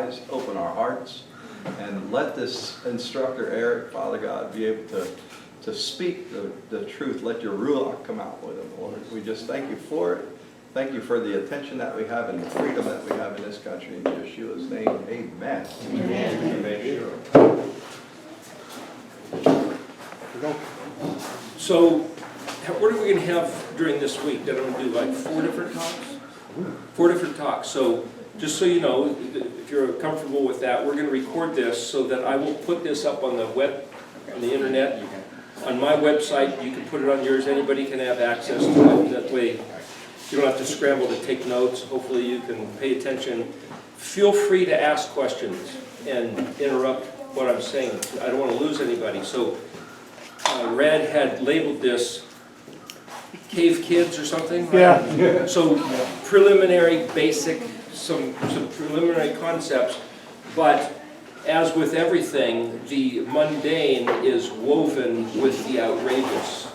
eyes, open our hearts, and let this instructor, Eric, Father God, be able to speak the truth. Let your ruach come out with him, Lord. We just thank you for it. Thank you for the attention that we have and the freedom that we have in this country. In Yeshua's name, amen. Amen. Amen. So, what are we going to have during this week? That I'm going to do like 4 different talks? 4 different talks. So, just so you know, if you're comfortable with that, we're going to record this so that I will put this up on the web, on the internet, on my website. You can put it on yours. Anybody can have access to it. That way, you don't have to scramble to take notes. Hopefully, you can pay attention. Feel free to ask questions and interrupt what I'm saying. I don't want to lose anybody. So, Red had labeled this Cave Kids or something, right? Yeah. So preliminary, basic, some preliminary concepts, but as with everything, the mundane is woven with the outrageous.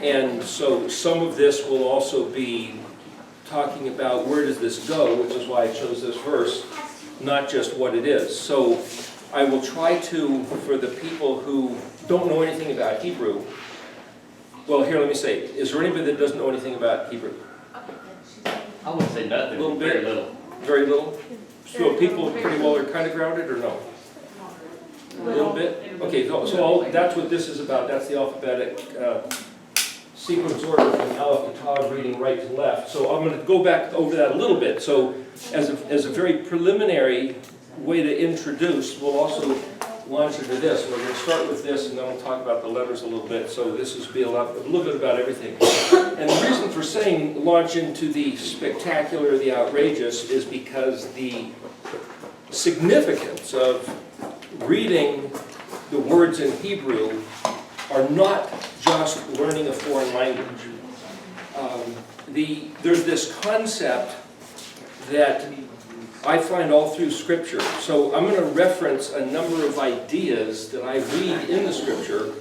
And so some of this will also be talking about where does this go, which is why I chose this verse, not just what it is. So I will try to, for the people who don't know anything about Hebrew, well, here, let me say, is there anybody that doesn't know anything about Hebrew? I wouldn't say nothing. A little bit? Very little. Very little? So people pretty well are kind of grounded, or no? A little bit? Okay, so that's what this is about. That's the alphabetic sequence order from Aleph to Tav, reading right to left. So I'm going to go back over that a little bit. So as a very preliminary way to introduce, we'll also launch into this. We're going to start with this, and then we'll talk about the letters a little bit. So this is a little bit about everything. And the reason for saying launch into the spectacular, the outrageous, is because the significance of reading the words in Hebrew are not just learning a foreign language. There's this concept that I find all through Scripture. So I'm going to reference a number of ideas that I read in the Scripture,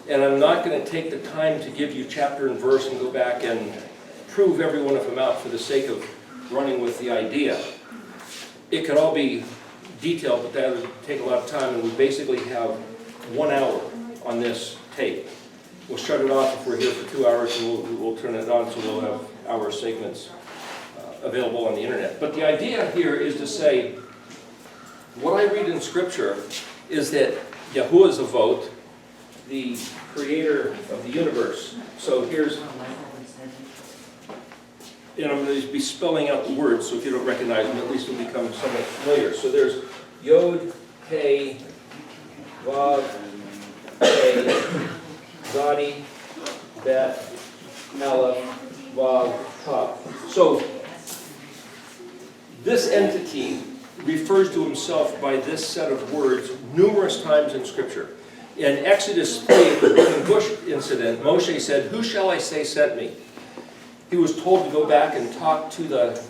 and I'm not going to take the time to give you chapter and verse and go back and prove every one of them out for the sake of running with the idea. It could all be detailed, but that would take a lot of time, and we basically have 1 hour on this tape. We'll shut it off if we're here for 2 hours, and we'll turn it on so we'll have hour segments available on the internet. But the idea here is to say, what I read in Scripture is that YaHUaH TZeVOT, the creator of the universe. So here's, and I'm going to be spelling out the words, so if you don't recognize them, at least it'll become somewhat familiar. So there's Yod, He, Vav, He, Zadi, Bet, Aleph, Vav, Tav. So this entity refers to himself by this set of words numerous times in Scripture. In Exodus 3, the burning bush incident, Moshe said, "Who shall I say sent me?" He was told to go back and talk to the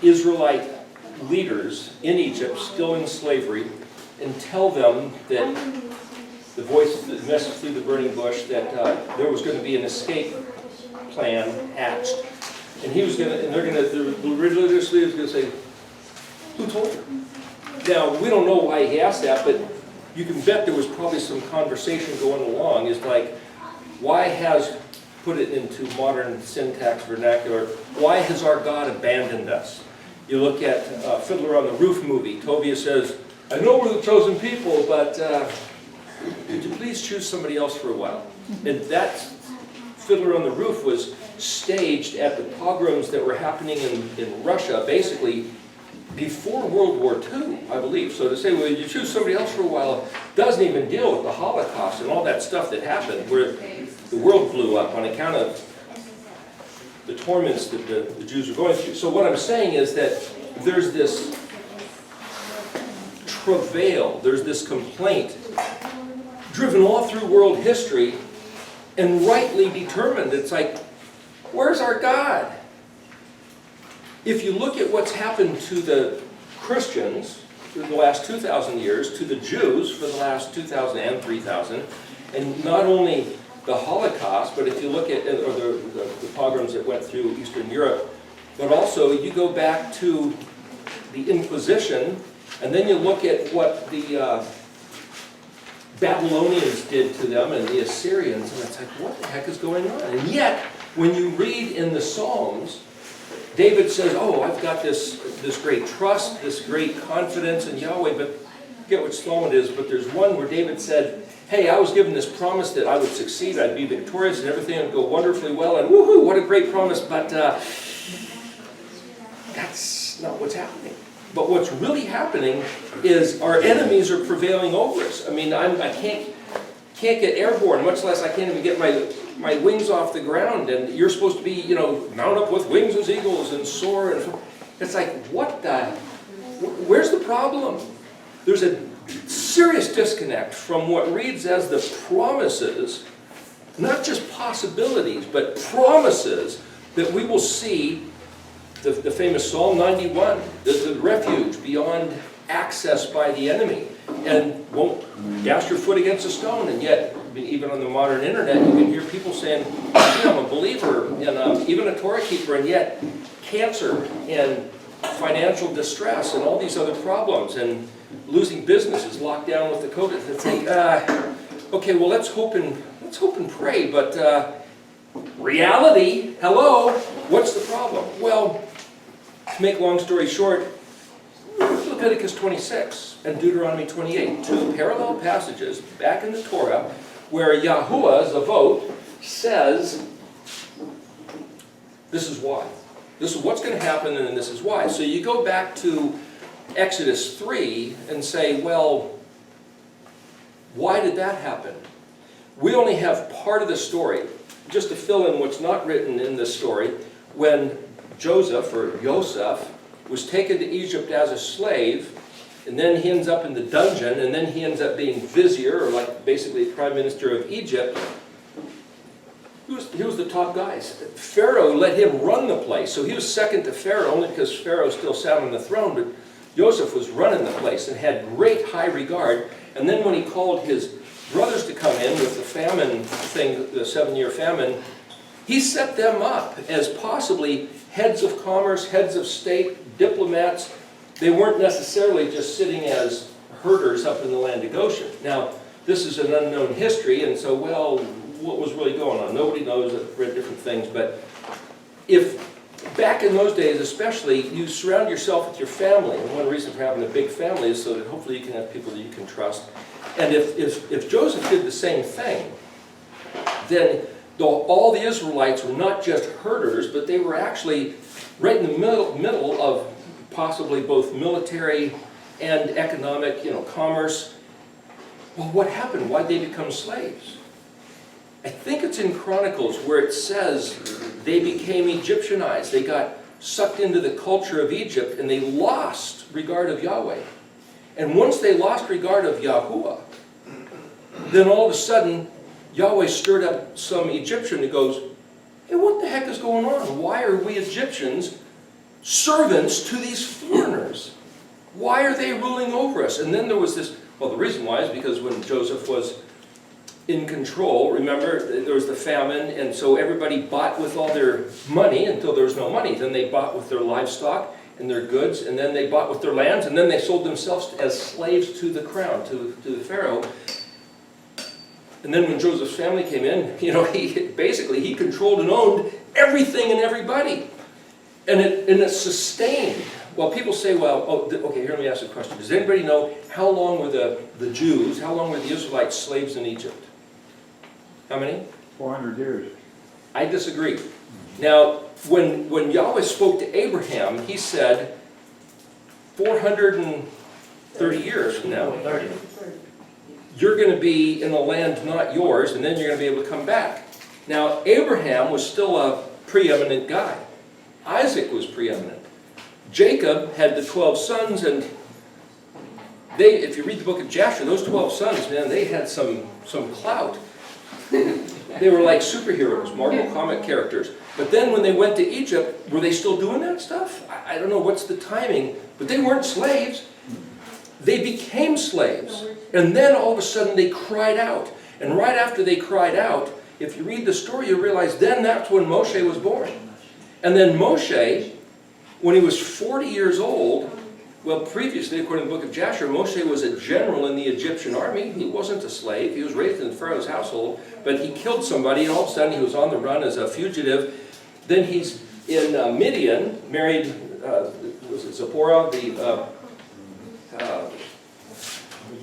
Israelite leaders in Egypt, still in slavery, and tell them that the voice, the message through the burning bush, that there was going to be an escape plan hatched. And he was going to, and the religious leaders going to say, "Who told you?" Now, we don't know why he asked that, but you can bet there was probably some conversation going along. It's like, why has, put it into modern syntax vernacular, why has our God abandoned us? You look at Fiddler on the Roof movie. Tovia says, "I know we're the chosen people, but could you please choose somebody else for a while?" And that Fiddler on the Roof was staged at the pogroms that were happening in Russia, basically before World War II, I believe. So to say, well, you choose somebody else for a while, doesn't even deal with the Holocaust and all that stuff that happened, where the world blew up on account of the torments that the Jews were going through. So what I'm saying is that there's this travail, there's this complaint, driven all through world history, and rightly determined. It's like, where's our God? If you look at what's happened to the Christians for the last 2,000 years, to the Jews for the last 2,000 and 3,000, and not only the Holocaust, but if you look at or the pogroms that went through Eastern Europe, but also you go back to the Inquisition, and then you look at what the Babylonians did to them and the Assyrians, and it's like, what the heck is going on? And yet, when you read in the Psalms, David says, oh, I've got this great trust, this great confidence in Yahweh, but I forget which psalm it is, but there's one where David said, hey, I was given this promise that I would succeed, I'd be victorious, and everything would go wonderfully well, and woohoo, what a great promise, but that's not what's happening. But what's really happening is our enemies are prevailing over us. I mean, I can't get airborne, much less I can't even get my wings off the ground, and you're supposed to be, you know, mount up with wings as eagles and soar, and it's like, what the, where's the problem? There's a serious disconnect from what reads as the promises, not just possibilities, but promises that we will see the famous Psalm 91, the refuge beyond access by the enemy, and won't dash your foot against a stone. And yet, even on the modern internet, you can hear people saying, I'm a believer, and even a Torah keeper, and yet cancer and financial distress and all these other problems, and losing businesses, locked down with the COVID. It's like, okay, well, let's hope and pray, but reality, hello, what's the problem? Well, to make long story short, Leviticus 26 and Deuteronomy 28, two parallel passages back in the Torah where YaHUaH TZeVOT says, this is why. This is what's going to happen, and this is why. So you go back to Exodus 3 and say, well, why did that happen? We only have part of the story. Just to fill in what's not written in this story, when Joseph, or Yosef, was taken to Egypt as a slave, and then he ends up in the dungeon, and then he ends up being vizier, or like basically Prime Minister of Egypt. He was the top guy. Pharaoh let him run the place, so he was second to Pharaoh, only because Pharaoh still sat on the throne, but Joseph was running the place and had great high regard. And then when he called his brothers to come in with the famine thing, the 7-year famine, he set them up as possibly heads of commerce, heads of state, diplomats. They weren't necessarily just sitting as herders up in the land of Goshen. Now, this is an unknown history, and so, well, what was really going on? Nobody knows. I've read different things, but if back in those days especially, you surround yourself with your family, and one reason for having a big family is so that hopefully you can have people that you can trust. And if Joseph did the same thing, then all the Israelites were not just herders, but they were actually right in the middle of possibly both military and economic, commerce. Well, what happened? Why did they become slaves? I think it's in Chronicles where it says they became Egyptianized. They got sucked into the culture of Egypt, and they lost regard of Yahweh. And once they lost regard of Yahuwah, then all of a sudden, Yahweh stirred up some Egyptian who goes, hey, what the heck is going on? Why are we Egyptians servants to these foreigners? Why are they ruling over us? And then there was this, well, the reason why is because when Joseph was in control, remember, there was the famine, and so everybody bought with all their money until there was no money. Then they bought with their livestock and their goods, and then they bought with their lands, and then they sold themselves as slaves to the crown, to the Pharaoh. And then when Joseph's family came in, he controlled and owned everything and everybody. And it sustained. Well, people say, okay, here, let me ask you a question. Does anybody know how long were the Jews, how long were the Israelites slaves in Egypt? How many? 400 years. I disagree. Now, when Yahweh spoke to Abraham, he said, 430 years from now, you're going to be in a land not yours, and then you're going to be able to come back. Now, Abraham was still a preeminent guy. Isaac was preeminent. Jacob had the 12 sons, and if you read the book of Jasher, those 12 sons, man, they had some clout. They were like superheroes, Marvel comic characters. But then when they went to Egypt, were they still doing that stuff? I don't know what's the timing, but they weren't slaves. They became slaves. And then all of a sudden they cried out. And right after they cried out, if you read the story, you realize then that's when Moshe was born. And then Moshe, when he was 40 years old, Well, previously, according to the book of Jasher, Moshe was a general in the Egyptian army. He wasn't a slave. He was raised in Pharaoh's household, but he killed somebody, and all of a sudden he was on the run as a fugitive. Then he's in Midian, married, was it Zipporah,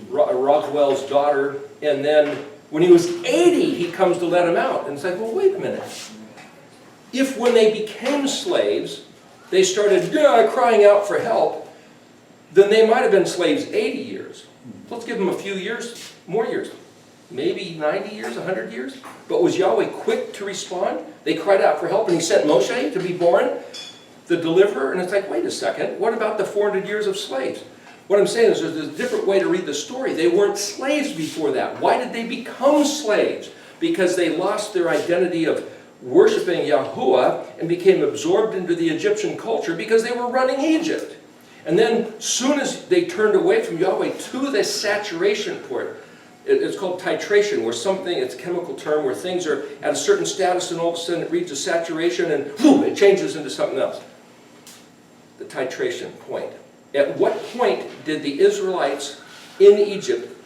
Rockwell's daughter, and then when he was 80, he comes to let him out. And it's like, well, wait a minute. If when they became slaves, they started crying out for help, then they might have been slaves 80 years. Let's give them a few years, more years. Maybe 90 years, 100 years. But was Yahweh quick to respond? They cried out for help, and he sent Moshe to be born, the deliverer. And it's like, wait a second, what about the 400 years of slaves? What I'm saying is there's a different way to read the story. They weren't slaves before that. Why did they become slaves? Because they lost their identity of worshiping Yahuwah and became absorbed into the Egyptian culture because they were running Egypt. And then, soon as they turned away from Yahweh to the saturation point, it's called titration, where something, it's a chemical term, where things are at a certain status and all of a sudden it reaches saturation and boom, it changes into something else. The titration point. At what point did the Israelites in Egypt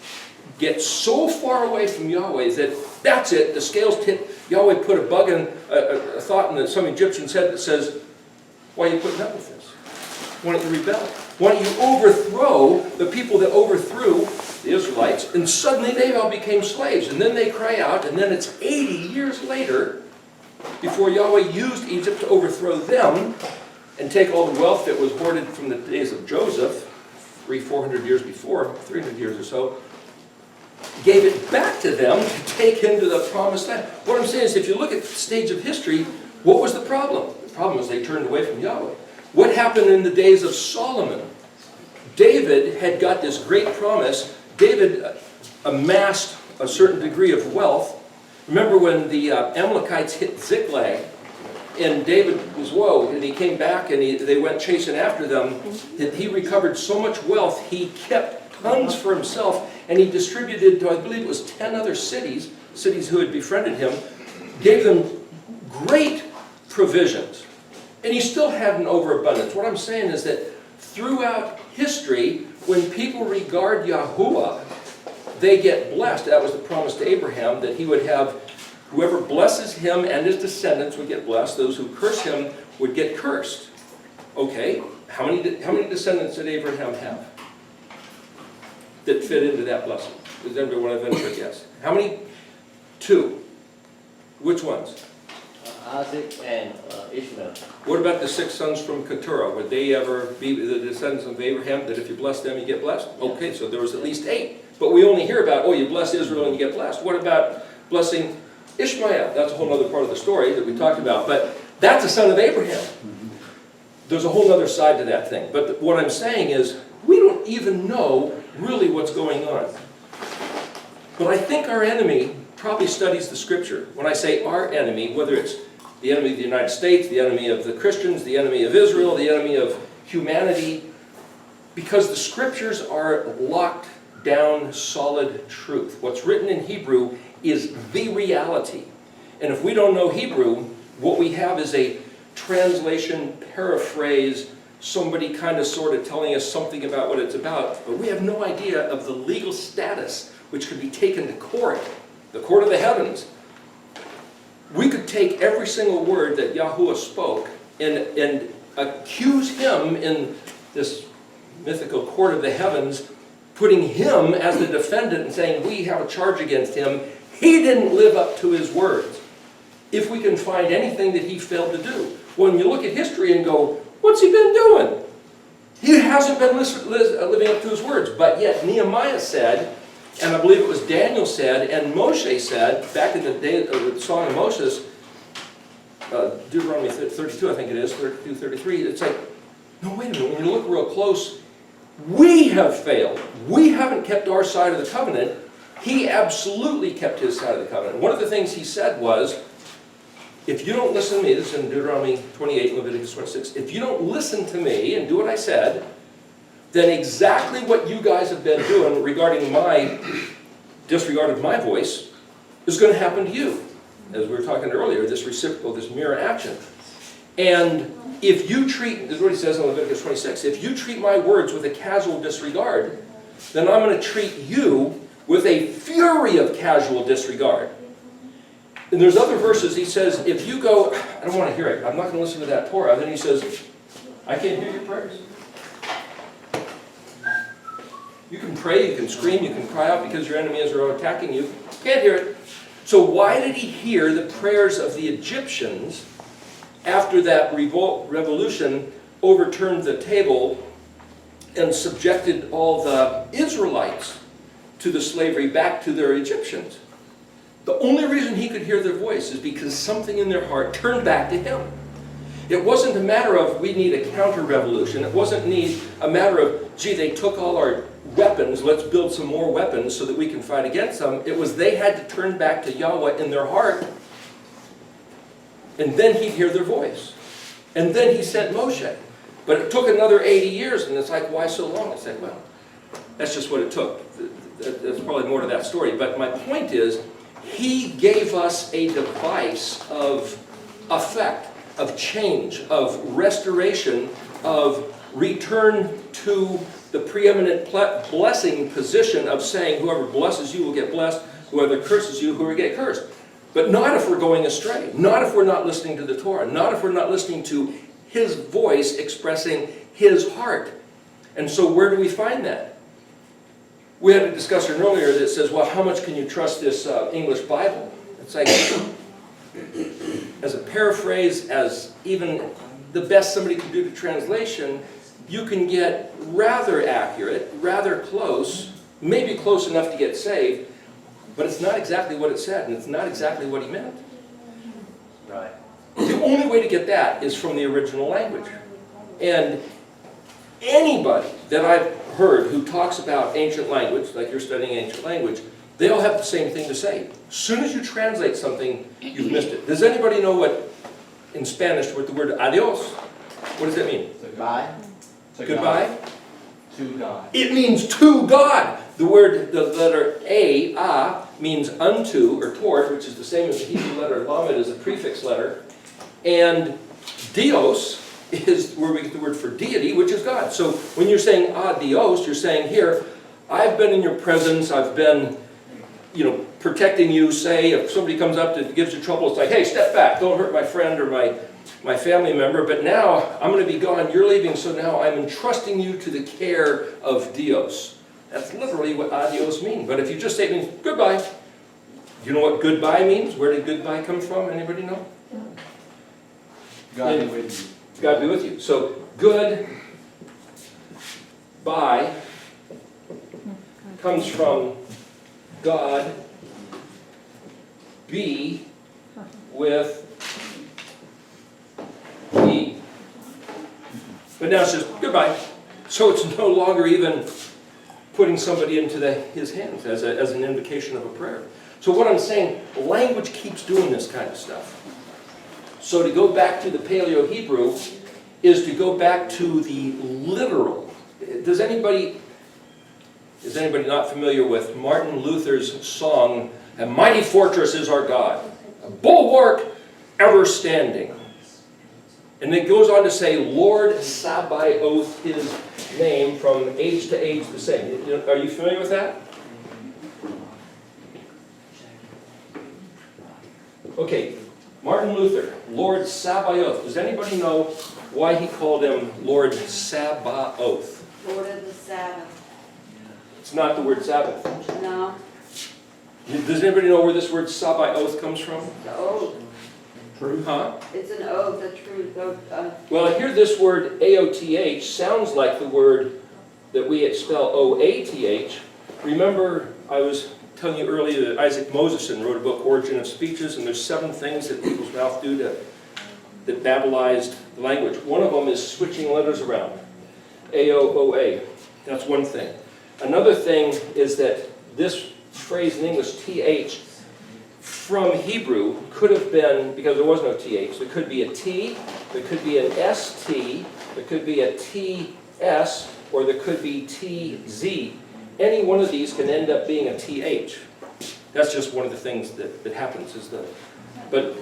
get so far away from Yahweh that that's it, the scales tip, Yahweh put a bug in, a thought in some Egyptian's head that says, why are you putting up with this? Why don't you rebel? Why don't you overthrow the people that overthrew the Israelites, and suddenly they all became slaves. And then they cry out, and then it's 80 years later before Yahweh used Egypt to overthrow them and take all the wealth that was hoarded from the days of Joseph, 400 years before, 300 years or so, gave it back to them to take into the promised land. What I'm saying is, if you look at the stage of history, what was the problem? The problem was they turned away from Yahweh. What happened in the days of Solomon? David had got this great promise. David amassed a certain degree of wealth. Remember when the Amalekites hit Ziklag, and David was woe, and he came back and they went chasing after them. He recovered so much wealth, he kept tons for himself, and he distributed to, I believe it was 10 other cities who had befriended him, gave them great provisions. And he still had an overabundance. What I'm saying is that throughout history, when people regard Yahuwah, they get blessed. That was the promise to Abraham, that he would have, whoever blesses him and his descendants would get blessed. Those who curse him would get cursed. Okay, how many descendants did Abraham have that fit into that blessing? Does anybody want to venture a guess? How many? 2. Which ones? Isaac and Ishmael. What about the 6 sons from Keturah? Would they ever be the descendants of Abraham, that if you bless them, you get blessed? Okay, so there was at least 8. But we only hear about, oh, you bless Israel and you get blessed. What about blessing Ishmael? That's a whole other part of the story that we talked about. But that's a son of Abraham. There's a whole other side to that thing. But what I'm saying is, we don't even know really what's going on. But I think our enemy probably studies the Scripture. When I say our enemy, whether it's the enemy of the United States, the enemy of the Christians, the enemy of Israel, the enemy of humanity, because the Scriptures are locked down solid truth. What's written in Hebrew is the reality. And if we don't know Hebrew, what we have is a translation, paraphrase, somebody kind of sort of telling us something about what it's about, but we have no idea of the legal status which could be taken to court, the court of the heavens. We could take every single word that Yahuwah spoke and accuse him in this mythical court of the heavens, putting him as the defendant and saying, we have a charge against him. He didn't live up to his words. If we can find anything that he failed to do. When you look at history and go, what's he been doing? He hasn't been living up to his words. But yet Nehemiah said, and I believe it was Daniel said, and Moshe said, back in the day of the Song of Moses, Deuteronomy 32, I think it is, 32, 33, it's like, no, wait a minute, when you look real close, we have failed. We haven't kept our side of the covenant. He absolutely kept his side of the covenant. One of the things he said was, if you don't listen to me, this is in Deuteronomy 28, Leviticus 26, if you don't listen to me and do what I said, then exactly what you guys have been doing regarding my disregard of my voice is going to happen to you. As we were talking earlier, this reciprocal, this mirror action. And if you treat, this is what he says in Leviticus 26, if you treat my words with a casual disregard, then I'm going to treat you with a fury of casual disregard. And there's other verses, he says, if you go, I don't want to hear it, I'm not going to listen to that Torah. Then he says, I can't hear your prayers. You can pray, you can scream, you can cry out because your enemies are attacking you. Can't hear it. So why did he hear the prayers of the Egyptians after that revolution overturned the table and subjected all the Israelites to the slavery back to their Egyptians? The only reason he could hear their voice is because something in their heart turned back to him. It wasn't a matter of we need a counter-revolution. It wasn't a matter of, gee, they took all our weapons, let's build some more weapons so that we can fight against them. It was they had to turn back to Yahweh in their heart, and then he'd hear their voice. And then he sent Moshe. But it took another 80 years, and it's like, why so long? It's like, well, that's just what it took. There's probably more to that story. But my point is, he gave us a device of effect, of change, of restoration, of return to the preeminent blessing position of saying, whoever blesses you will get blessed, whoever curses you, who will get cursed. But not if we're going astray, not if we're not listening to the Torah, not if we're not listening to his voice expressing his heart. And so where do we find that? We had a discussion earlier that says, well, how much can you trust this English Bible? It's like, as a paraphrase, as even the best somebody can do to translation, you can get rather accurate, rather close, maybe close enough to get saved, but it's not exactly what it said, and it's not exactly what he meant. Right. The only way to get that is from the original language. And anybody that I've heard who talks about ancient language, like you're studying ancient language, they all have the same thing to say. As soon as you translate something, you've missed it. Does anybody know what, in Spanish, what the word adios, what does that mean? Goodbye. Goodbye? To God. It means to God. The word, the letter A, means unto, or toward, which is the same as the Hebrew letter lamed, is a prefix letter. And Dios is where we get the word for deity, which is God. So when you're saying adios, you're saying here, I've been in your presence, I've been, protecting you. Say, if somebody comes up that gives you trouble, it's like, hey, step back, don't hurt my friend or my family member, but now I'm going to be gone, you're leaving, so now I'm entrusting you to the care of Dios. That's literally what adios means. But if you just say it means goodbye, do you know what goodbye means? Where did goodbye come from? Anybody know? God be with you. God be with you. So, good bye comes from God be with ye. But now it's just goodbye. So it's no longer even putting somebody into his hands as an invocation of a prayer. So what I'm saying, language keeps doing this kind of stuff. So to go back to the Paleo-Hebrew is to go back to the literal. Is anybody not familiar with Martin Luther's song, "A Mighty Fortress is Our God, a bulwark ever standing"? And it goes on to say, Lord Sabaoth, his name, from age to age the same. Are you familiar with that? Okay, Martin Luther, Lord Sabaoth. Does anybody know why he called him Lord Sabaoth? Lord of the Sabbath. It's not the word Sabbath. No, Does anybody know where this word Sabaoth comes from? the oath. Huh? It's an oath, a truth. Well, here this word AOTH sounds like the word that we spell OATH. Remember, I was telling you earlier that Isaac Moseson wrote a book, Origin of Speeches, and there's 7 things that people's mouth do that Babylized the language. One of them is switching letters around. A-O-O-A. That's one thing. Another thing is that this phrase in English, TH, from Hebrew could have been, because there was no TH, there could be a T, there could be an ST, there could be a TS, or there could be TZ. Any one of these can end up being a TH. That's just one of the things that happens. But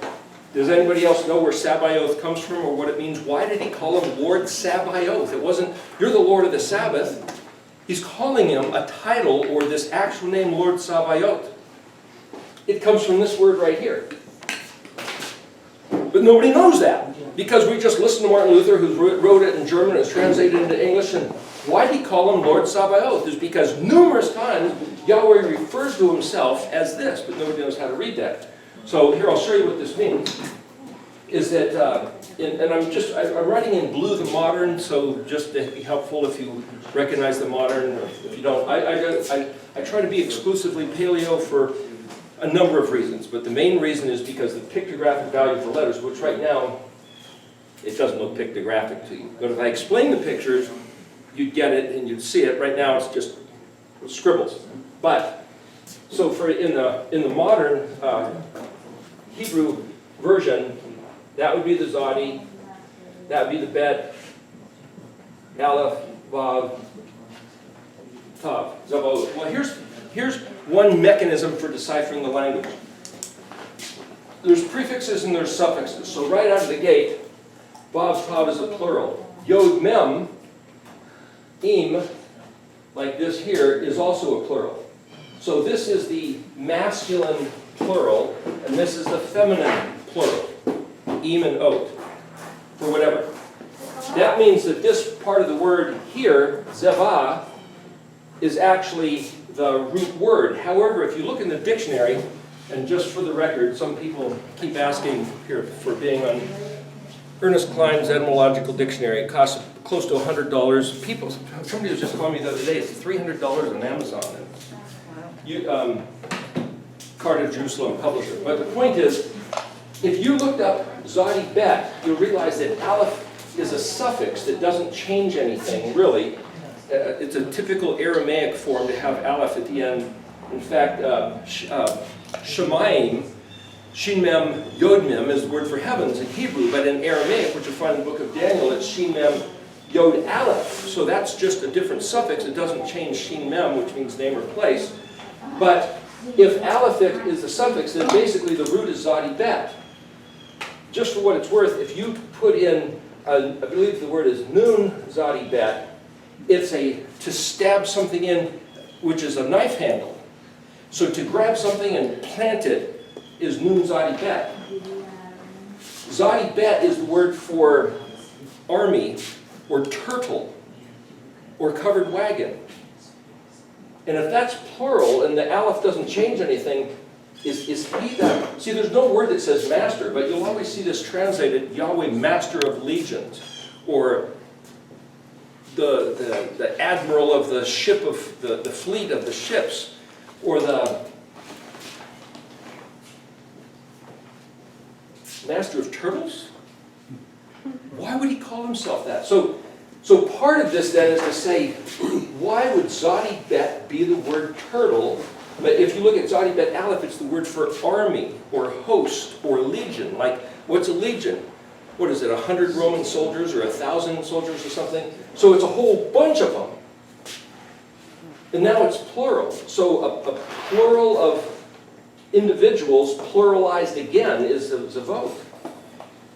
Does anybody else know where Sabaoth comes from or what it means? Why did he call him Lord Sabaoth? It wasn't, you're the Lord of the Sabbath. He's calling him a title or this actual name, Lord Sabaoth. It comes from this word right here. But nobody knows that because we just listened to Martin Luther, who wrote it in German and it's translated into English. And why did he call him Lord Sabaoth? Is because numerous times Yahweh refers to himself as this, but nobody knows how to read that. So here, I'll show you what this means. Is that, and I'm writing in blue the modern, so just to be helpful if you recognize the modern, or if you don't. I try to be exclusively paleo for a number of reasons, but the main reason is because the pictographic value of the letters, which right now, it doesn't look pictographic to you. But if I explain the pictures, you'd get it and you'd see it. Right now, it's just scribbles. But, so for in the modern Hebrew version, that would be the Zadi, that would be the Bet, Aleph, Vav, Tav, Zavot. Well, here's one mechanism for deciphering the language. There's prefixes and there's suffixes. So right out of the gate, Vav, Tav is a plural. Yod, Mem, Im, like this here, is also a plural. So this is the masculine plural, and this is the feminine plural, Im and Ot, for whatever. That means that this part of the word here, Zevah, is actually the root word. However, if you look in the dictionary, and just for the record, some people keep asking here for being on Ernest Klein's Etymological Dictionary. It costs close to $100. Somebody was just calling me the other day, it's $300 on Amazon. Carta of Jerusalem publisher. But the point is, if you looked up Zadi Bet, you'll realize that Aleph is a suffix that doesn't change anything, really. It's a typical Aramaic form to have Aleph at the end. In fact, Shemayim, Shin Mem Yod Mem is the word for heavens in Hebrew, but in Aramaic, which you'll find in the book of Daniel, it's Shin Mem Yod Aleph. So that's just a different suffix. It doesn't change Shin Mem, which means name or place. But if Aleph is the suffix, then basically the root is Zadi Bet. Just for what it's worth, if you put in, I believe the word is Nun Zadi Bet, it's to stab something in, which is a knife handle. So to grab something and plant it is Nun Zadi Bet. Zadi Bet is the word for army, or turtle, or covered wagon. And if that's plural, and the Aleph doesn't change anything, is he that? See, there's no word that says master, but you'll always see this translated, Yahweh, master of legions, or the admiral of the ship of the fleet of the ships, or the master of turtles? Why would he call himself that? So part of this then is to say, why would Zadi Bet be the word turtle? But if you look at Zadi Bet Aleph, it's the word for army, or host, or legion. Like, what's a legion? What is it, 100 Roman soldiers, or 1,000 soldiers, or something? So it's a whole bunch of them. And now it's plural. So a plural of individuals, pluralized again, is Zevot.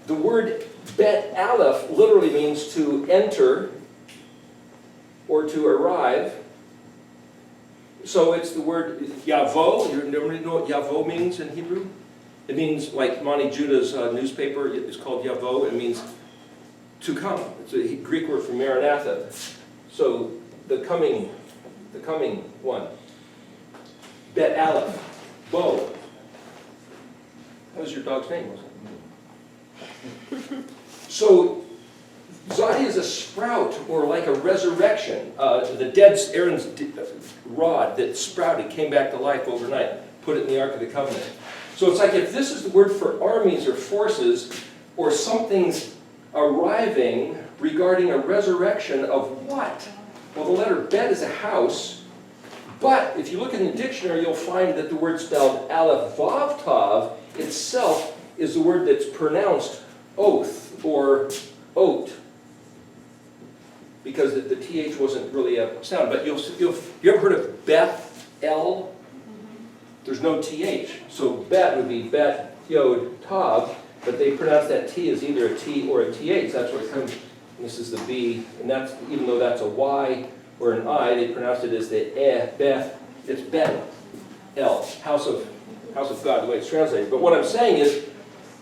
The word Bet Aleph literally means to enter or to arrive. So it's the word YaHUaH. You know what YaHUaH means in Hebrew? It means, like Monty Judah's newspaper is called YaHUaH. It means to come. It's a Greek word for Maranatha. So the coming one. Bet Aleph, Bo. What was your dog's name? So Zadi is a sprout, or like a resurrection. The dead Aaron's rod that sprouted came back to life overnight. Put it in the Ark of the Covenant. So it's like if this is the word for armies or forces, or something's arriving regarding a resurrection of what? Well, the letter Bet is a house. But if you look in the dictionary, you'll find that the word spelled Aleph Vav Tav itself is the word that's pronounced oath or oat, because the TH wasn't really a sound. But you ever heard of Beth El? There's no TH. So Bet would be Bet Yod Tav. but they pronounce that T as either a T or a TH. That's where it comes. This is the B, and that's, even though that's a Y or an I, they pronounce it as the Beth. It's Bet El, house of God, the way it's translated. But what I'm saying is,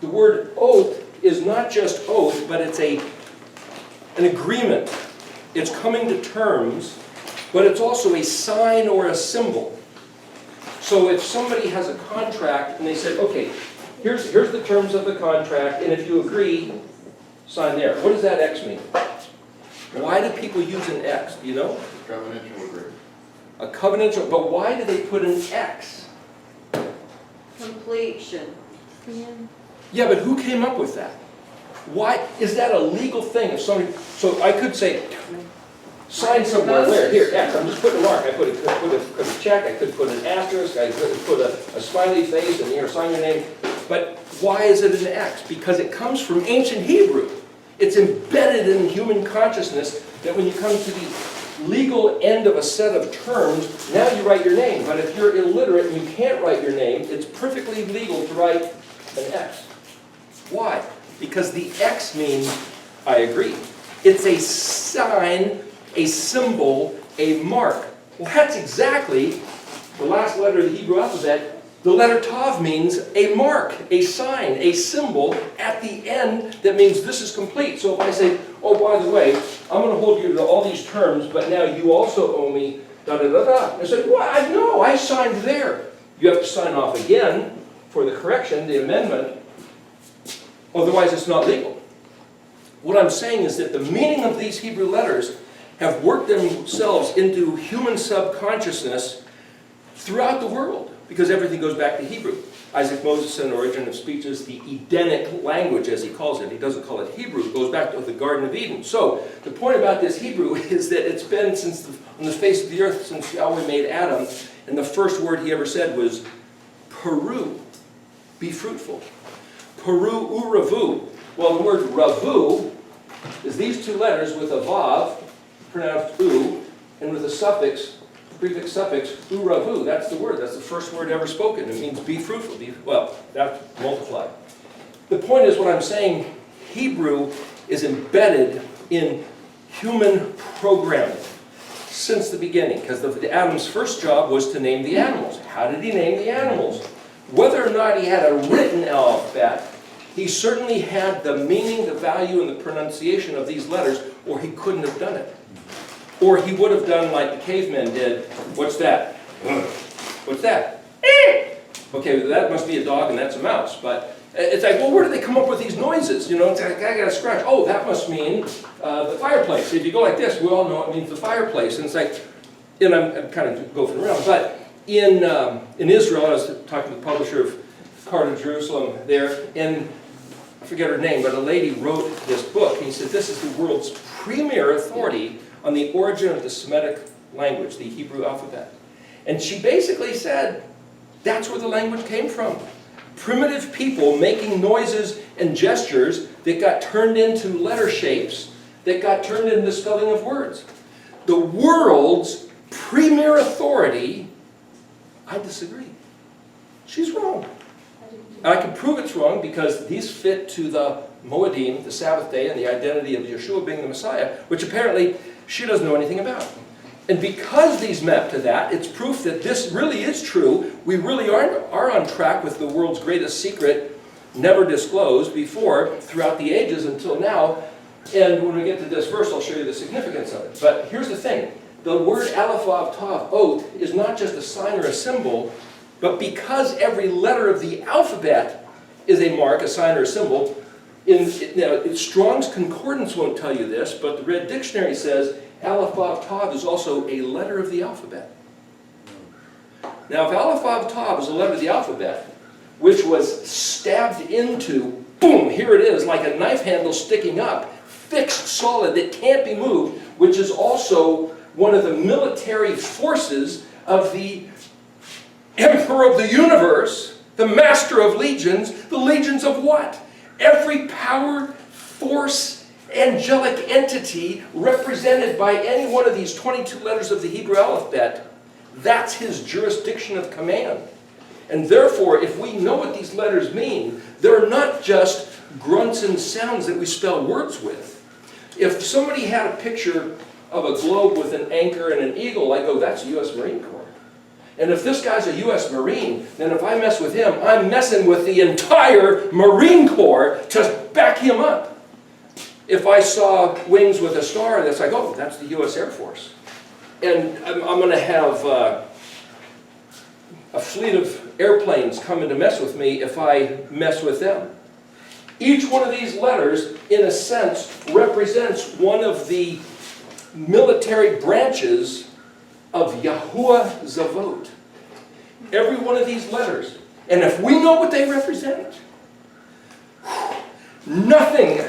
the word oath is not just oath, but it's an agreement. It's coming to terms, but it's also a sign or a symbol. So if somebody has a contract and they said, okay, here's the terms of the contract, and if you agree, sign there. What does that X mean? Why do people use an X? Do you know? Covenantal agreement. A covenantal, but why do they put an X? Completion. Yeah, but who came up with that? Why is that a legal thing? If somebody, so I could say, sign somewhere. Where? Here, X. I'm just putting a mark. I could put a check. I could put an asterisk. I could put a smiley face, and here, sign your name. But why is it an X? Because it comes from ancient Hebrew. It's embedded in human consciousness that when you come to the legal end of a set of terms, now you write your name. But if you're illiterate and you can't write your name, it's perfectly legal to write an X. Why? Because the X means, I agree. It's a sign, a symbol, a mark. Well, that's exactly the last letter of the Hebrew alphabet. The letter Tav means a mark, a sign, a symbol at the end that means this is complete. So if I say, oh, by the way, I'm going to hold you to all these terms, but now you also owe me da-da-da-da. I said, well, no, I signed there. You have to sign off again for the correction, the amendment. Otherwise, it's not legal. What I'm saying is that the meaning of these Hebrew letters have worked themselves into human subconsciousness throughout the world. Because everything goes back to Hebrew. Isaac Moses said in Origin of Speeches, the Edenic language, as he calls it. He doesn't call it Hebrew. It goes back to the Garden of Eden. So, the point about this Hebrew is that it's been on the face of the earth since Yahweh made Adam, and the first word he ever said was, Peru, be fruitful. Peru uravu. Well, the word ravu is these two letters with a vav, pronounced u, and with a suffix, prefix suffix, uravu. That's the word. That's the first word ever spoken. It means be fruitful. Well, that's multiply. The point is, what I'm saying, Hebrew is embedded in human programming since the beginning. Because Adam's first job was to name the animals. How did he name the animals? Whether or not he had a written alphabet, he certainly had the meaning, the value, and the pronunciation of these letters, or he couldn't have done it. Or he would have done like the cavemen did. What's that? What's that? Okay, that must be a dog and that's a mouse. But it's like, well, where do they come up with these noises? You know, it's like, I got to scratch. Oh, that must mean the fireplace. If you go like this, we all know it means the fireplace. And it's like, and I'm kind of goofing around. But in Israel, I was talking to the publisher of Card of Jerusalem there, and I forget her name, but a lady wrote this book. And he said, this is the world's premier authority on the origin of the Semitic language, the Hebrew alphabet. And she basically said, that's where the language came from. Primitive people making noises and gestures that got turned into letter shapes, that got turned into the spelling of words. The world's premier authority, I disagree. She's wrong. And I can prove it's wrong because these fit to the Moedim, the Sabbath day, and the identity of Yeshua being the Messiah, which apparently she doesn't know anything about. And because these map to that, it's proof that this really is true. We really are on track with the world's greatest secret, never disclosed before, throughout the ages until now. And when we get to this verse, I'll show you the significance of it. But here's the thing. The word Aleph Vav Tav, oath, is not just a sign or a symbol, but because every letter of the alphabet is a mark, a sign, or a symbol. Now, Strong's Concordance won't tell you this, but the Red Dictionary says Aleph Vav Tav is also a letter of the alphabet. Now, if Aleph Vav Tav is a letter of the alphabet, which was stabbed into, boom, here it is, like a knife handle sticking up, fixed, solid, that can't be moved, which is also one of the military forces of the Emperor of the universe, the master of legions, the legions of what? Every power, force, angelic entity represented by any one of these 22 letters of the Hebrew alphabet, that's his jurisdiction of command. And therefore, if we know what these letters mean, they're not just grunts and sounds that we spell words with. If somebody had a picture of a globe with an anchor and an eagle, I go, that's a U.S. Marine Corps. And if this guy's a U.S. Marine, then if I mess with him, I'm messing with the entire Marine Corps to back him up. If I saw wings with a star, that's like, oh, that's the U.S. Air Force. And I'm going to have a fleet of airplanes coming to mess with me if I mess with them. Each one of these letters, in a sense, represents one of the military branches of YaHUaH TZeVOT. Every one of these letters. And if we know what they represent, nothing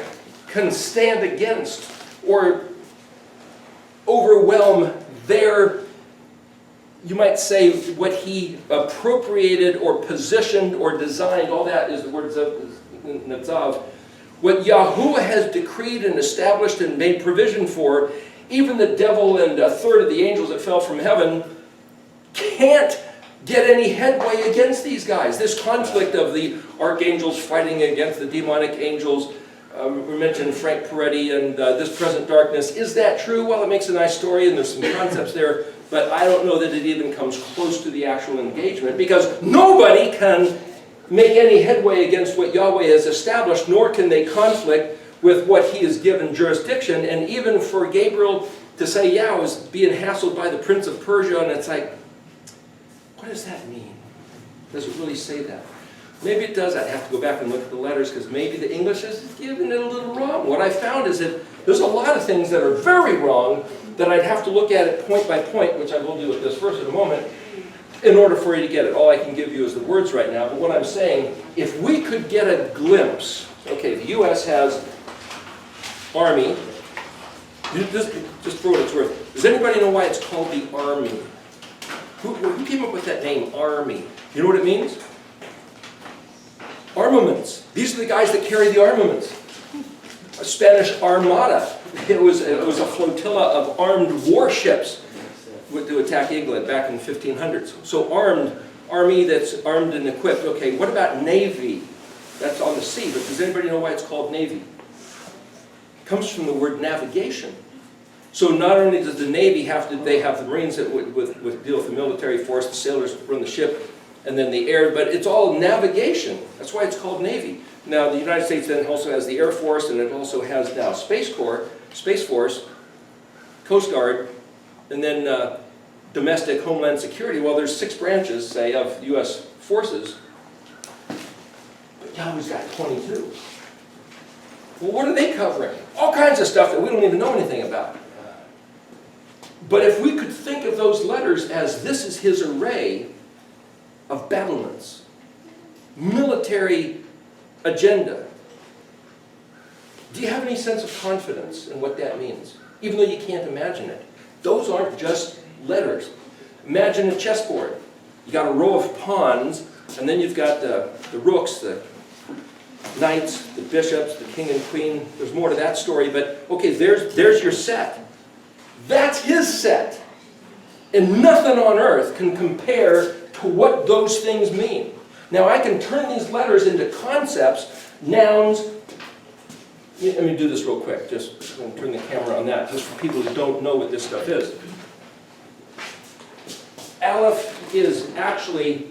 can stand against or overwhelm their, you might say, what he appropriated or positioned or designed. All that is the word Netzav. What Yahuwah has decreed and established and made provision for, even the devil and a third of the angels that fell from heaven can't get any headway against these guys. This conflict of the archangels fighting against the demonic angels, we mentioned Frank Peretti and this present darkness. Is that true? Well, it makes a nice story and there's some concepts there, but I don't know that it even comes close to the actual engagement, because nobody can make any headway against what Yahweh has established, nor can they conflict with what he has given jurisdiction. And even for Gabriel to say, yeah, I was being hassled by the prince of Persia, and it's like, what does that mean? Does it really say that? Maybe it does. I'd have to go back and look at the letters, because maybe the English is giving it a little wrong. What I found is that there's a lot of things that are very wrong that I'd have to look at it point by point, which I will do with this verse in a moment, in order for you to get it. All I can give you is the words right now. But what I'm saying, if we could get a glimpse, okay, the U.S. has Army. Just for what it's worth, does anybody know why it's called the Army? Who came up with that name, Army? You know what it means? Armaments. These are the guys that carry the armaments. A Spanish Armada. It was a flotilla of armed warships to attack England back in the 1500s. So army that's armed and equipped. Okay, what about Navy? That's on the sea, but does anybody know why it's called Navy? It comes from the word navigation. So not only does the Navy have the Marines that would deal with the military force, the sailors run the ship, and then the air, but it's all navigation. That's why it's called Navy. Now the United States then also has the Air Force, and it also has now Space Corps, Space Force, Coast Guard, and then domestic Homeland Security. Well, there's 6 branches, say, of U.S. forces, but Yahweh's got 22. Well, what are they covering? All kinds of stuff that we don't even know anything about. But if we could think of those letters as this is his array of battlements, military agenda, do you have any sense of confidence in what that means? Even though you can't imagine it. Those aren't just letters. Imagine a chessboard. You got a row of pawns, and then you've got the rooks, the knights, the bishops, the king and queen. There's more to that story, but okay, there's your set. That's his set. And nothing on earth can compare to what those things mean. Now I can turn these letters into concepts, nouns. Let me do this real quick. Just I'm going to turn the camera on that, just for people who don't know what this stuff is. Aleph is actually,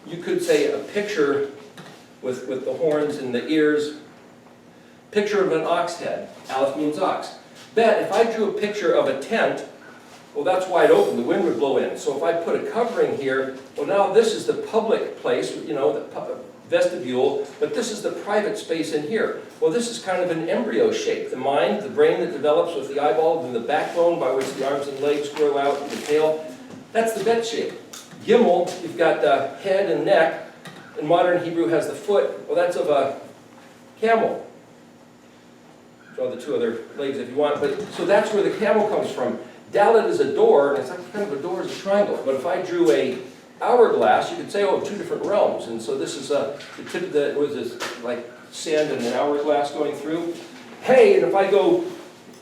you could say, a picture with the horns and the ears. Picture of an ox head. Aleph means ox. Bet, if I drew a picture of a tent, well, that's wide open. The wind would blow in. So if I put a covering here, well, now this is the public place, you know, the vestibule, but this is the private space in here. Well, this is kind of an embryo shape. The mind, the brain that develops with the eyeball and the backbone by which the arms and legs grow out, and the tail, that's the bet shape. Gimel, you've got the head and neck. In modern Hebrew has the foot. Well, that's of a camel. Draw the 2 other legs if you want. But so that's where the camel comes from. Dalet is a door, and it's like kind of a door is a triangle. But if I drew a hourglass, you could say, oh, 2 different realms. And so this is the tip of the, was this like sand and an hourglass going through. Hey, and if I go,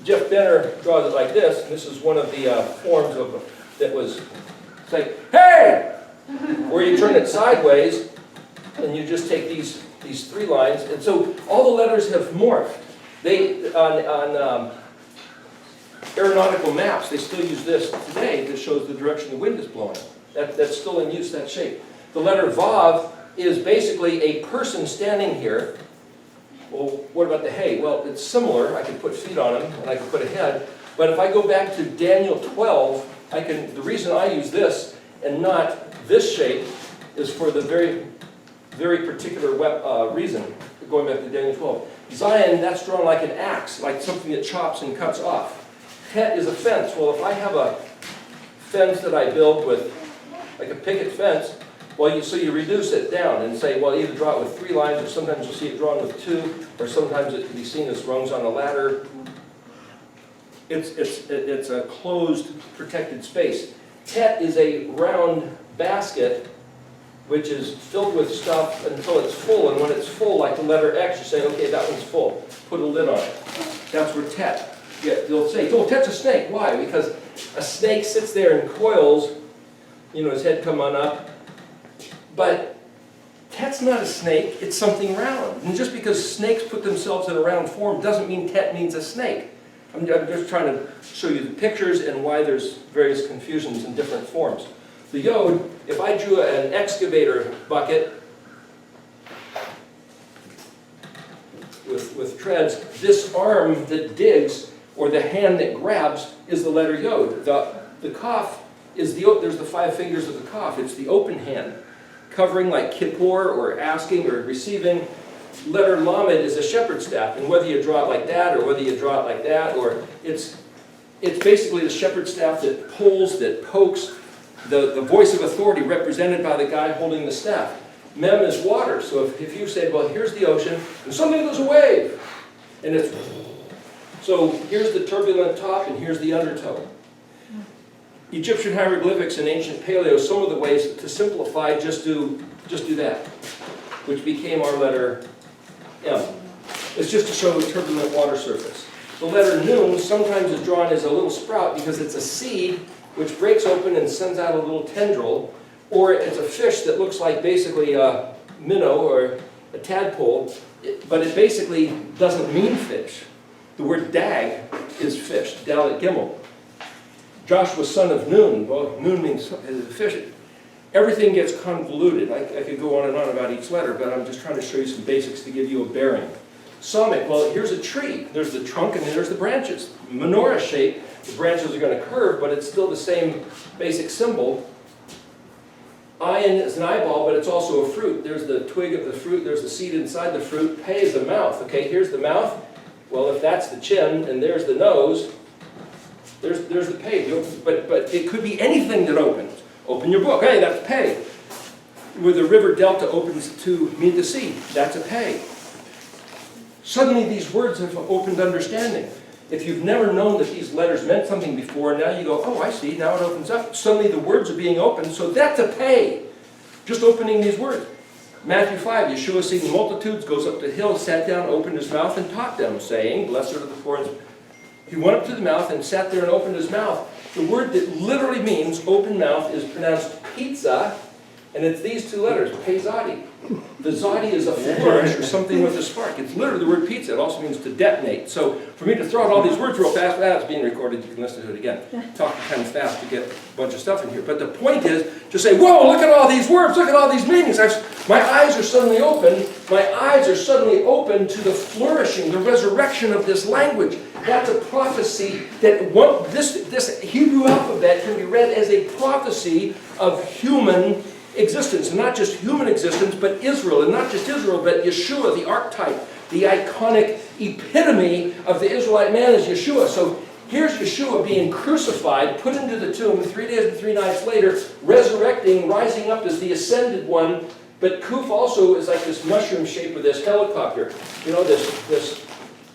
Jeff Benner draws it like this. And this is one of the forms of that was, it's like, hey! Where you turn it sideways, and you just take these 3 lines, and so all the letters have morphed. They, on aeronautical maps, they still use this today that shows the direction the wind is blowing. That's still in use, that shape. The letter Vav is basically a person standing here. Well, what about the hay? Well, it's similar. I can put feet on him, and I can put a head. But if I go back to Daniel 12, the reason I use this and not this shape is for the very, very particular reason, going back to Daniel 12. Zion, that's drawn like an axe, like something that chops and cuts off. Het is a fence. Well, if I have a fence that I build with, like a picket fence, well, so you reduce it down and say, well, either draw it with 3 lines, or sometimes you'll see it drawn with 2, or sometimes it can be seen as rungs on a ladder. It's a closed, protected space. Het is a round basket which is filled with stuff until it's full, and when it's full, like the letter X, you're saying, okay, that one's full. Put a lid on it. That's where tet. Yeah, they'll say, oh, tet's a snake. Why? Because a snake sits there in coils, you know, his head come on up. But tet's not a snake, it's something round. And just because snakes put themselves in a round form doesn't mean tet means a snake. I'm just trying to show you the pictures and why there's various confusions in different forms. The yod, if I drew an excavator bucket with treads, this arm that digs, or the hand that grabs, is the letter yod. The kaf is there's the 5 fingers of the kaf. It's the open hand, covering like kippur, or asking, or receiving. Letter lamed is a shepherd's staff, and whether you draw it like that, or whether you draw it like that, or it's basically the shepherd's staff that pulls, that pokes, the voice of authority represented by the guy holding the staff. Mem is water, so if you say, well, here's the ocean, and suddenly there's a wave, and it's, so here's the turbulent top, and here's the undertow. Egyptian hieroglyphics and ancient paleo, some of the ways to simplify, just do that, which became our letter M. It's just to show a turbulent water surface. The letter Nun sometimes is drawn as a little sprout because it's a seed which breaks open and sends out a little tendril, or it's a fish that looks like basically a minnow or a tadpole, but it basically doesn't mean fish. The word dag is fish, Dalet Gimel. Joshua, son of Nun, well, Nun means fish. Everything gets convoluted. I could go on and on about each letter, but I'm just trying to show you some basics to give you a bearing. Samik, well, here's a tree. There's the trunk and then there's the branches. Menorah shape, the branches are going to curve, but it's still the same basic symbol. Ayin is an eyeball, but it's also a fruit. There's the twig of the fruit, there's the seed inside the fruit. Pei is the mouth. Okay, here's the mouth. Well, if that's the chin and there's the nose, there's the pei. But it could be anything that opens. Open your book. Hey, that's pei. Where the river delta opens to meet the sea, that's a pei. Suddenly these words have opened understanding. If you've never known that these letters meant something before, now you go, oh, I see, now it opens up. Suddenly the words are being opened, so that's a pei. Just opening these words. Matthew 5, Yeshua seeing the multitudes, goes up the hill, sat down, opened his mouth, and taught them, saying, blessed are the poor. He went up to the mouth and sat there and opened his mouth. The word that literally means open mouth is pronounced pizza, and it's these 2 letters, pezadi. The zadi is a flourish or something with a spark. It's literally the word pizza. It also means to detonate. So for me to throw out all these words real fast, it's being recorded. You can listen to it again. Talking kind of fast to get a bunch of stuff in here. But the point is to say, whoa, look at all these words. Look at all these meanings. My eyes are suddenly open. My eyes are suddenly open to the flourishing, the resurrection of this language. That's a prophecy that this Hebrew alphabet can be read as a prophecy of human existence, and not just human existence, but Israel, and not just Israel, but Yeshua, the archetype, the iconic epitome of the Israelite man is Yeshua. So here's Yeshua being crucified, put into the tomb 3 days and 3 nights later, resurrecting, rising up as the ascended one. But Kuf also is like this mushroom shape with this helicopter. You know, this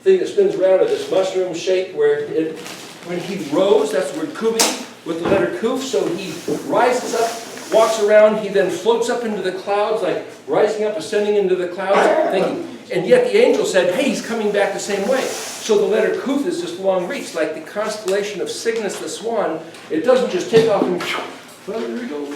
thing that spins around in this mushroom shape where when he rose, that's the word kubi, with the letter Kuf, so he rises up, walks around, he then floats up into the clouds, like rising up, ascending into the clouds, and yet the angel said, hey, he's coming back the same way. So the letter Kuf is just long reach, like the constellation of Cygnus the swan. It doesn't just take off and, well, here he goes.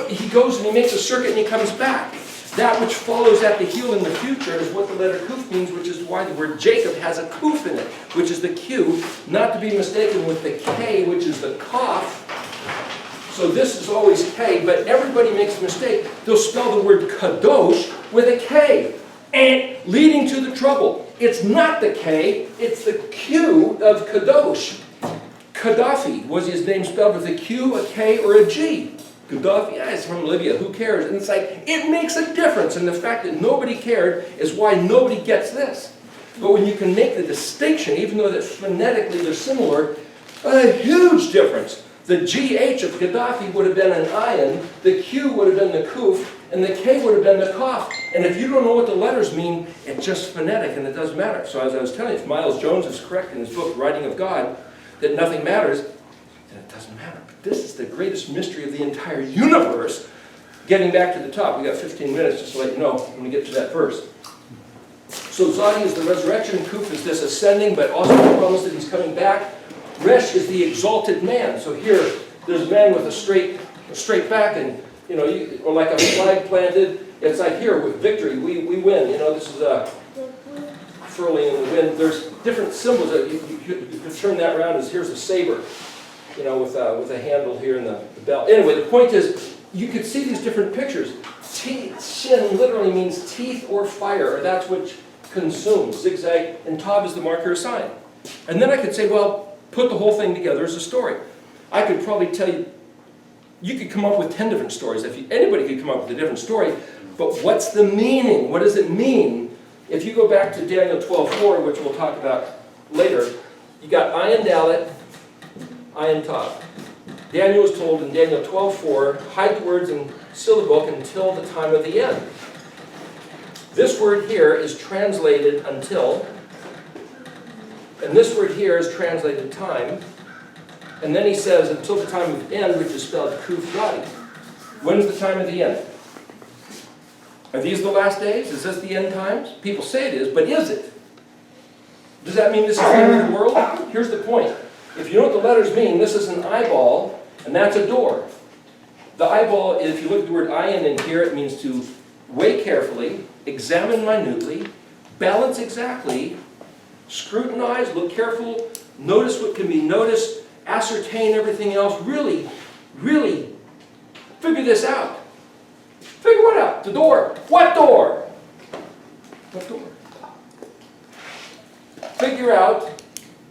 He goes and he makes a circuit and he comes back. That which follows at the heel in the future is what the letter kuf means, which is why the word Jacob has a kuf in it, which is the Q, not to be mistaken with the K, which is the kaf. So this is always K, but everybody makes a mistake. They'll spell the word kadosh with a K, and leading to the trouble. It's not the K, it's the Q of kadosh. Gaddafi, was his name spelled with a Q, a K, or a G? Gaddafi, it's from Libya, who cares? And it's like, it makes a difference, and the fact that nobody cared is why nobody gets this. But when you can make the distinction, even though that phonetically they're similar, a huge difference. The GH of Gaddafi would have been an ayin, the Q would have been the kuf, and the K would have been the kaf. And if you don't know what the letters mean, it's just phonetic, and it doesn't matter. So as I was telling you, if Miles Jones is correct in his book, Writing of God, that nothing matters, then it doesn't matter. But this is the greatest mystery of the entire universe. Getting back to the top, we got 15 minutes just to let you know when we get to that verse. So Zadi is the resurrection, Kuf is this ascending, but also the promise that he's coming back. Resh is the exalted man. So here, there's a man with a straight back, and or like a flag planted. It's like here with victory, we win. This is a furling in the wind. There's different symbols that you could turn that around as here's a saber, with a handle here and the bell. Anyway, the point is, you could see these different pictures. Shin literally means teeth or fire, or that's what consumes. Zigzag, and Tav is the marker or sign. And then I could say, well, put the whole thing together as a story. I could probably tell you, you could come up with 10 different stories. Anybody could come up with a different story, but what's the meaning? What does it mean? If you go back to Daniel 12:4, which we'll talk about later, you got Ayin Dalet, Ayin Tav. Daniel was told in Daniel 12:4, hide the words and seal the book until the time of the end. This word here is translated until, and this word here is translated time. And then he says, until the time of end, which is spelled Kuf Yadi. When's the time of the end? Are these the last days? Is this the end times? People say it is, but is it? Does that mean this is the end of the world? Here's the point. If you know what the letters mean, this is an eyeball, and that's a door. The eyeball, if you look at the word ayin in here, it means to weigh carefully, examine minutely, balance exactly, scrutinize, look careful, notice what can be noticed, ascertain everything else, really, really figure this out. Figure what out? The door. What door? What door? Figure out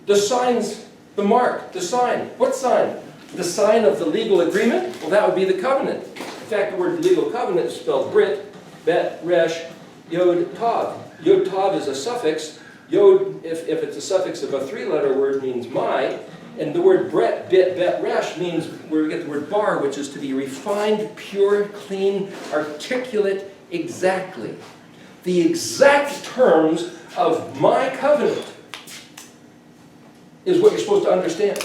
the signs, the mark, the sign. What sign? The sign of the legal agreement? Well, that would be the covenant. In fact, the word legal covenant is spelled Brit, Bet, Resh, Yod, Tav. Yod, Tav is a suffix. Yod, if it's a suffix of a three-letter word, means my. And the word Bret, Bit, Bet, Resh means where we get the word bar, which is to be refined, pure, clean, articulate, exactly. The exact terms of my covenant is what you're supposed to understand.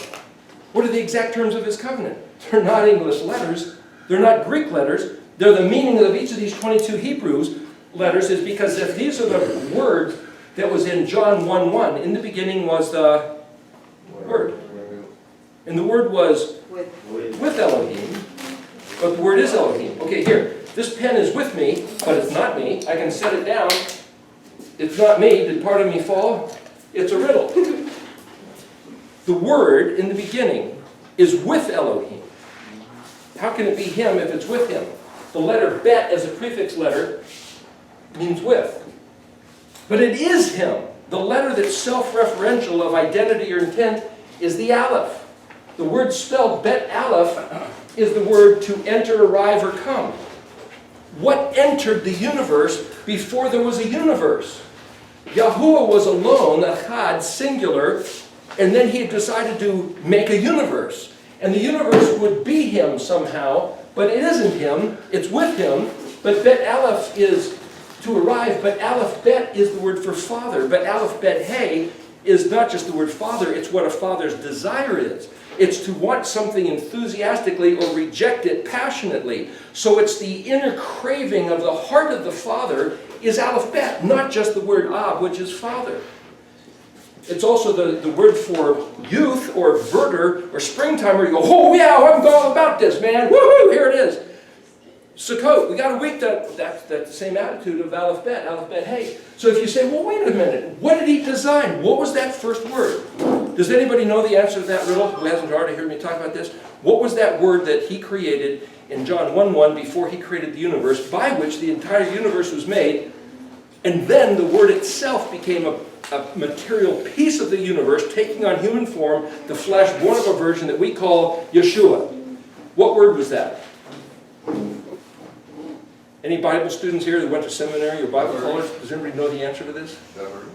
What are the exact terms of his covenant? They're not English letters. They're not Greek letters. They're the meaning of each of these 22 Hebrews letters, is because if these are the words that was in John 1:1, in the beginning was the Word. And the Word was with Elohim, but the Word is Elohim. Okay, here, this pen is with me, but it's not me. I can set it down. It's not me. Did part of me fall? It's a riddle. The Word in the beginning is with Elohim. How can it be Him if it's with Him? The letter Bet as a prefix letter means with. But it is Him. The letter that's self-referential of identity or intent is the Aleph. The word spelled Bet Aleph is the word to enter, arrive, or come. What entered the universe before there was a universe? YaHUaH was alone, Echad, singular, and then he decided to make a universe. And the universe would be Him somehow, but it isn't Him, it's with Him. But Bet Aleph is to arrive, but Aleph Bet is the word for father. But Aleph Bet Hey is not just the word father, it's what a father's desire is. It's to want something enthusiastically or reject it passionately. So it's the inner craving of the heart of the father is Aleph Bet, not just the word Ab, which is father. It's also the word for youth or verter or springtime where you go, oh yeah, I'm all about this, man. Woohoo, here it is. Sukkot, we got a week that's the same attitude of Aleph Bet, hey. So if you say, well, wait a minute, what did he design? What was that first word? Does anybody know the answer to that riddle who hasn't already heard me talk about this? What was that word that he created in John 1:1 before he created the universe, by which the entire universe was made, and then the word itself became a material piece of the universe, taking on human form, the flesh born of a virgin that we call YaHUaH. What word was that? Any Bible students here that went to seminary or Bible college? Does anybody know the answer to this? Decoding.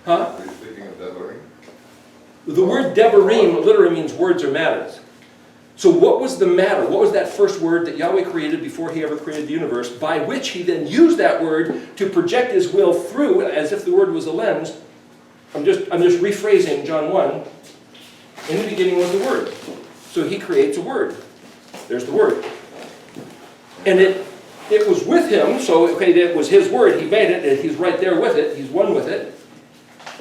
Huh? Are you speaking of decoding? The word Devarim literally means words or matters. So what was the matter? What was that first word that Yahweh created before he ever created the universe, by which he then used that word to project his will through, as if the word was a lens? I'm just rephrasing John 1. In the beginning was the Word. So he creates a word. There's the word. And it was with him, so okay, it was his word, he made it, and he's right there with it, he's one with it.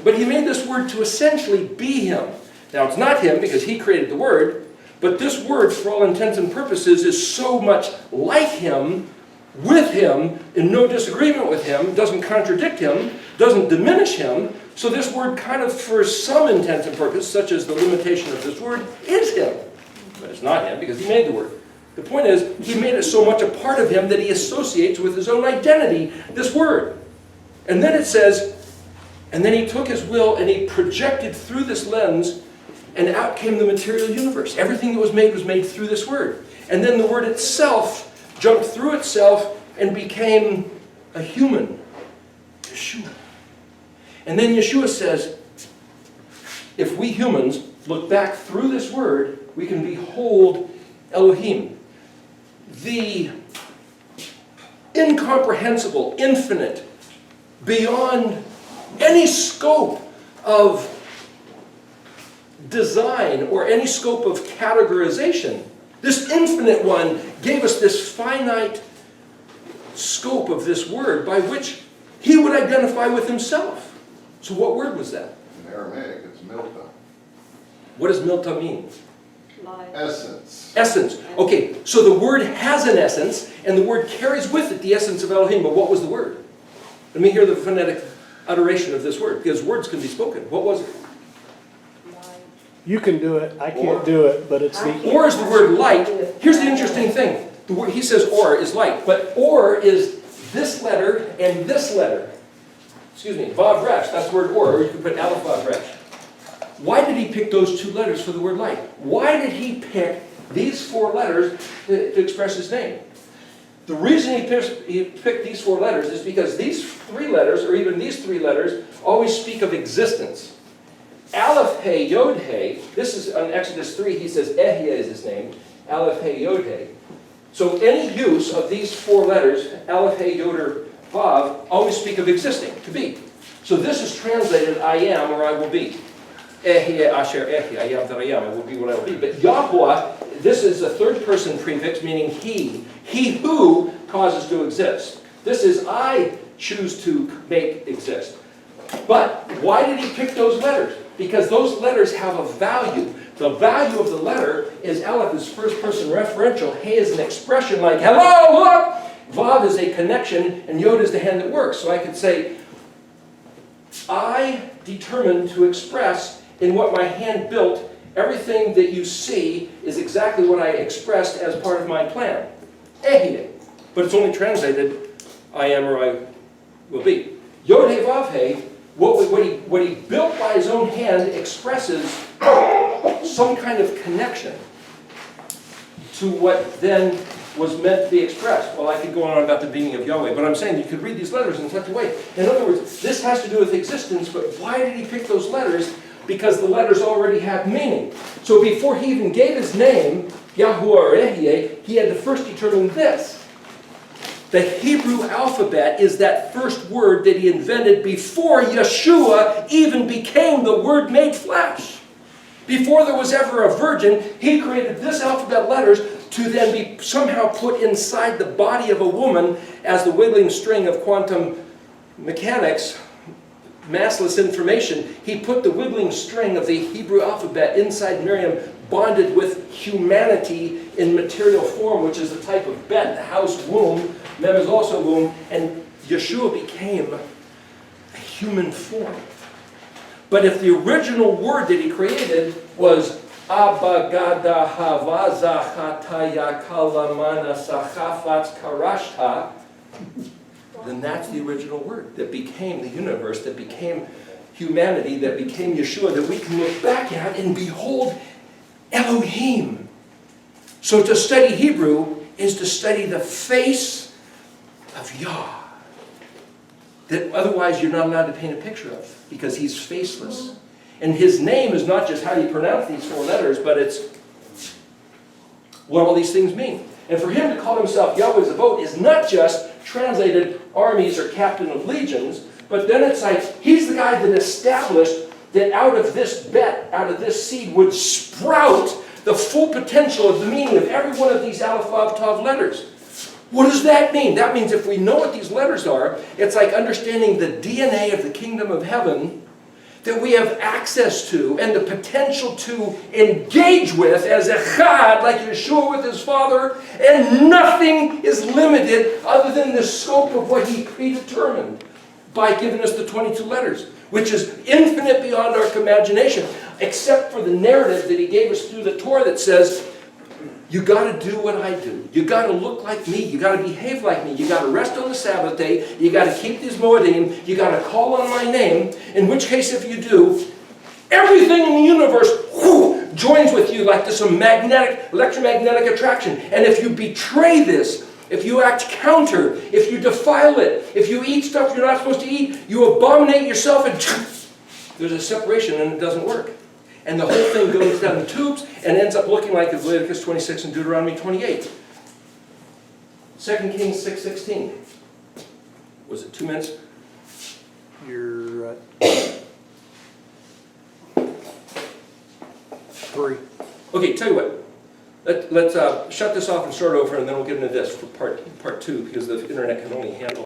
But he made this word to essentially be him. Now it's not him because he created the word, but this word, for all intents and purposes, is so much like him, with him, in no disagreement with him, doesn't contradict him, doesn't diminish him. So this word kind of, for some intents and purposes, such as the limitation of this word, is him. But it's not him because he made the word. The point is, he made it so much a part of him that he associates with his own identity this word. And then it says, and then he took his will and he projected through this lens, and out came the material universe. Everything that was made through this word. And then the word itself jumped through itself and became a human, YaHUaH. And then YaHUaH says, if we humans look back through this word, we can behold Elohim, the incomprehensible, infinite, beyond any scope of design or any scope of categorization. This infinite one gave us this finite scope of this word by which he would identify with himself. So what word was that? In Aramaic, it's milta. What does milta mean? Life. Essence. Essence. Okay, so the word has an essence, and the word carries with it the essence of Elohim. But what was the word? Let me hear the phonetic utteration of this word, because words can be spoken. What was it? Life. You can do it, I can't do it, but it's the, Or is the word light. Here's the interesting thing. The word, he says or is light, but or is this letter and this letter. Excuse me, Vav Resh, that's the word or you can put Aleph Vav Resh. Why did he pick those two letters for the word light? Why did he pick these four letters to express his name? The reason he picked these four letters is because these three letters, or even these three letters, always speak of existence. Aleph He Yod He, this is on Exodus 3, he says Ehyeh is his name, Aleph He Yod He. So any use of these four letters, Aleph He Yod or Vav, always speak of existing, to be. So this is translated I am or I will be. Ehyeh Asher Ehyeh, I am that I am, I will be what I will be. But YaHUaH, this is a third person prefix meaning he who causes to exist. This is I choose to make exist. But why did he pick those letters? Because those letters have a value. The value of the letter is Aleph is first person referential. He is an expression like, hello, look! Vav is a connection, and Yod is the hand that works. So I could say, I determined to express in what my hand built, everything that you see is exactly what I expressed as part of my plan. Ehyeh. But it's only translated, I am or I will be. Yod He Vav He, what he built by his own hand expresses some kind of connection to what then was meant to be expressed. Well, I could go on about the being of Yahweh, but I'm saying you could read these letters in such a way. In other words, this has to do with existence, but why did he pick those letters? Because the letters already have meaning. So before he even gave his name, YaHUaH or Ehyeh, he had to first determine this. The Hebrew alphabet is that first word that he invented before YaHUaH even became the Word made flesh. Before there was ever a virgin, he created this alphabet letters to then be somehow put inside the body of a woman as the wiggling string of quantum mechanics massless information, he put the wiggling string of the Hebrew alphabet inside Miriam, bonded with humanity in material form, which is the type of bet, the house womb. Mem is also womb, and Yeshua became a human form. But if the original word that he created was Abba Gada Hava Zachataya Kalamana Sachafatz Karashta, then that's the original word that became the universe, that became humanity, that became Yeshua, that we can look back at and behold Elohim. So to study Hebrew is to study the face of Yah, that otherwise you're not allowed to paint a picture of, because he's faceless. And his name is not just how you pronounce these 4 letters, but it's what all these things mean. And for him to call himself YaHUaH TZeVOT is not just translated armies or captain of legions, but then it's like he's the guy that established that out of this bet, out of this seed, would sprout the full potential of the meaning of every one of these Aleph, Vav, Tav letters. What does that mean? That means if we know what these letters are, it's like understanding the DNA of the kingdom of heaven that we have access to and the potential to engage with as Echad, like Yeshua with his Father, and nothing is limited other than the scope of what he predetermined by giving us the 22 letters, which is infinite beyond our imagination, except for the narrative that he gave us through the Torah that says, you got to do what I do. You got to look like me. You got to behave like me. You got to rest on the Sabbath day. You got to keep these Moedim. You got to call on my name. In which case, if you do, everything in the universe joins with you like this electromagnetic attraction. And if you betray this, if you act counter, if you defile it, if you eat stuff you're not supposed to eat, you abominate yourself, and there's a separation and it doesn't work. And the whole thing goes down the tubes and ends up looking like Leviticus 26 and Deuteronomy 28. 2 Kings 6:16. Was it 2 minutes? You're 3. Okay, tell you what. Let's shut this off and start over, and then we'll get into this for part 2, because the internet can only handle